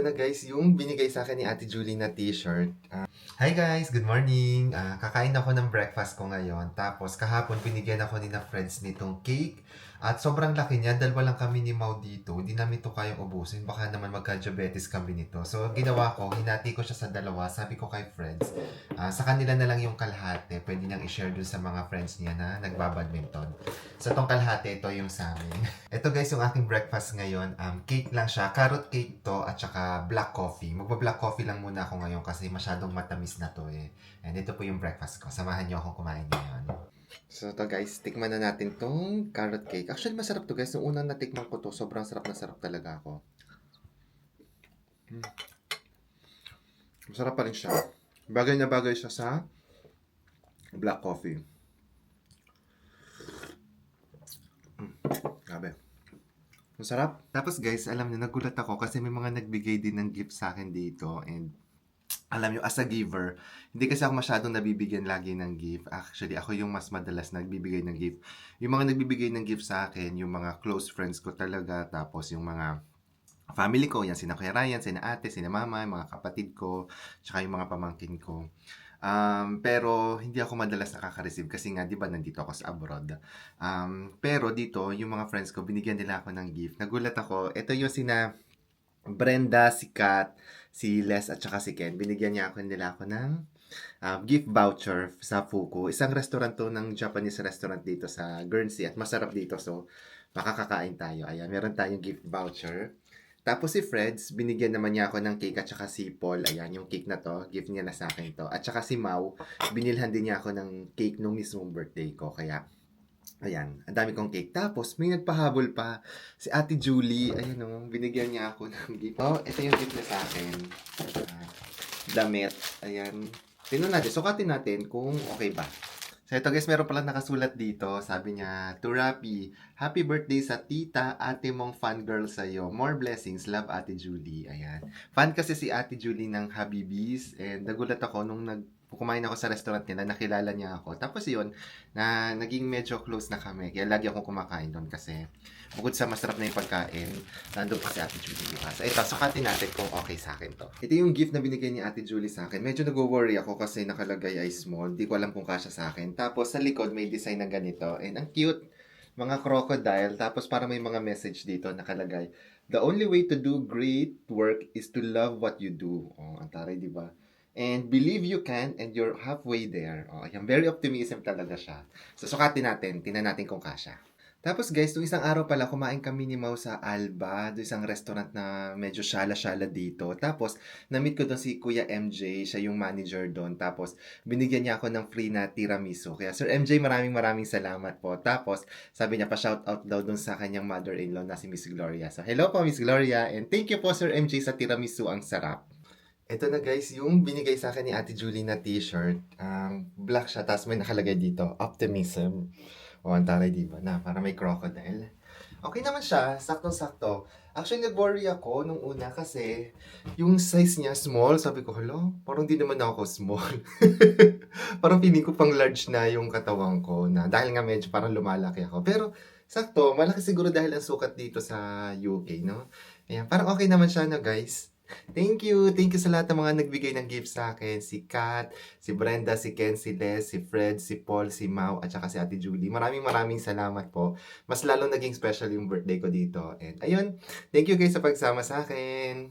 Na guys, yung binigay sa akin ni Ate Julie na t-shirt. Hi guys, good morning. Kakain ako ng breakfast ko ngayon. Tapos kahapon binigyan ako ni na friends nitong cake. At sobrang laki niya, dalawa lang kami ni Mau dito. Hindi namin to kayang ubusin. Baka naman magka-diabetes kami nito. So ginawa ko, hinati ko siya sa dalawa. Sabi ko kay friends, sa kanila na lang yung kalahati. Pwede niyang i-share dun sa mga friends niya na nagbabadminton. So tong kalahati, ito yung sa amin. Ito guys, yung aking breakfast ngayon. Cake lang siya. Carrot cake to at saka black coffee. Magba-black coffee lang muna ako ngayon kasi masyadong matamis na to eh. And ito po yung breakfast ko. Samahan niyo akong kumain ngayon. So to guys, tikman na natin tong carrot cake. Actually masarap to guys. Nung unang natikman ko to, sobrang sarap na sarap talaga ako. Masarap pa rin siya. Bagay na bagay siya sa black coffee. Grabe. Masarap. Tapos guys, alam niyo, nagulat ako kasi may mga nagbigay din ng gift sa akin dito. And alam niyo, as a giver, hindi kasi ako masyadong nabibigyan lagi ng gift. Actually, ako yung mas madalas nagbibigay ng gift. Yung mga nagbibigay ng gift sa akin, yung mga close friends ko talaga. Tapos yung mga family ko, yan sina Kuya Ryan, sina ate, sina mama, yung mga kapatid ko, tsaka yung mga pamangkin ko. Pero hindi ako madalas nakaka-receive kasi nga 'di ba nandito ako sa abroad. Pero dito yung mga friends ko binigyan nila ako ng gift. Nagulat ako. Ito yung sina Brenda, si Kat, si Les at saka si Ken. Binigyan niya ako nila ako ng gift voucher sa Fuku. Isang restaurant to ng Japanese restaurant dito sa Guernsey at masarap dito so makakakain tayo. Ayan, meron tayong gift voucher. Tapos si Freds, binigyan naman niya ako ng cake at saka si Paul, ayan, yung cake na to, gift niya na sa akin to. At saka si Mau, binilhan din niya ako ng cake nung mismong birthday ko. Kaya, ayan, ang dami kong cake. Tapos, may nagpahabol pa. Si Ate Julie, ayan o, binigyan niya ako ng gift. Oh, ito yung gift niya sa akin. Ah, damit, ayan. Tingnan natin, sukatin natin kung okay ba. So ito guys, meron pala nakasulat dito. Sabi niya, to Rapi, happy birthday sa tita, ate mong fangirl sa'yo. More blessings, love Ate Julie. Ayan. Fan kasi si Ate Julie ng Habibis. And nagulat ako nung kumain ako sa restaurant nila, nakilala niya ako. Tapos yun, naging medyo close na kami. Kaya lagi akong kumakain doon kasi bukod sa masarap na yung pagkain, nandun pa si Ate Julie, di ba? So ito, sukatin natin kung okay sa akin to. Ito yung gift na binigay ni Ate Julie sa akin. Medyo nag-worry ako kasi nakalagay ay small. Di ko alam kung kasya sa akin. Tapos sa likod may design na ganito. And ang cute, mga crocodile. Tapos para may mga message dito nakalagay. The only way to do great work is to love what you do. Oh, ang taray, di ba? And believe you can and you're halfway there. Oh, yan, very optimism talaga siya. So sukatin natin, tingnan natin kung kasya. Tapos guys, nung isang araw pala, kumain kami ni Mau sa Alba, doon isang restaurant na medyo syala-syala dito. Tapos, na-meet ko doon si Kuya MJ, siya yung manager doon. Tapos, binigyan niya ako ng free na tiramisu. Kaya, Sir MJ, maraming maraming salamat po. Tapos, sabi niya pa shoutout daw doon sa kanyang mother-in-law na si Miss Gloria. So, hello po Miss Gloria, and thank you po Sir MJ sa tiramisu, ang sarap. Ito na guys, yung binigay sa akin ni Ate Julie na t-shirt. Black siya, tapos may nakalagay dito, optimism. O, ang taray, di ba? Na, para may crocodile. Okay naman siya, saktong-sakto. Actually, nag-worry ako nung una kasi yung size niya small. Sabi ko, hello, parang di naman ako small. Parang feeling ko pang large na yung katawan ko na dahil nga medyo parang lumalaki ako. Pero sakto, malaki siguro dahil ang sukat dito sa UK, no? Ayan, parang okay naman siya na guys. Thank you. Thank you sa lahat ng mga nagbigay ng gift sa akin. Si Kat, si Brenda, si Ken, si Les, si Fred, si Paul, si Mau, at saka si Ate Julie. Maraming maraming salamat po. Mas lalo naging special yung birthday ko dito. And ayun, thank you guys sa pagsama sa akin.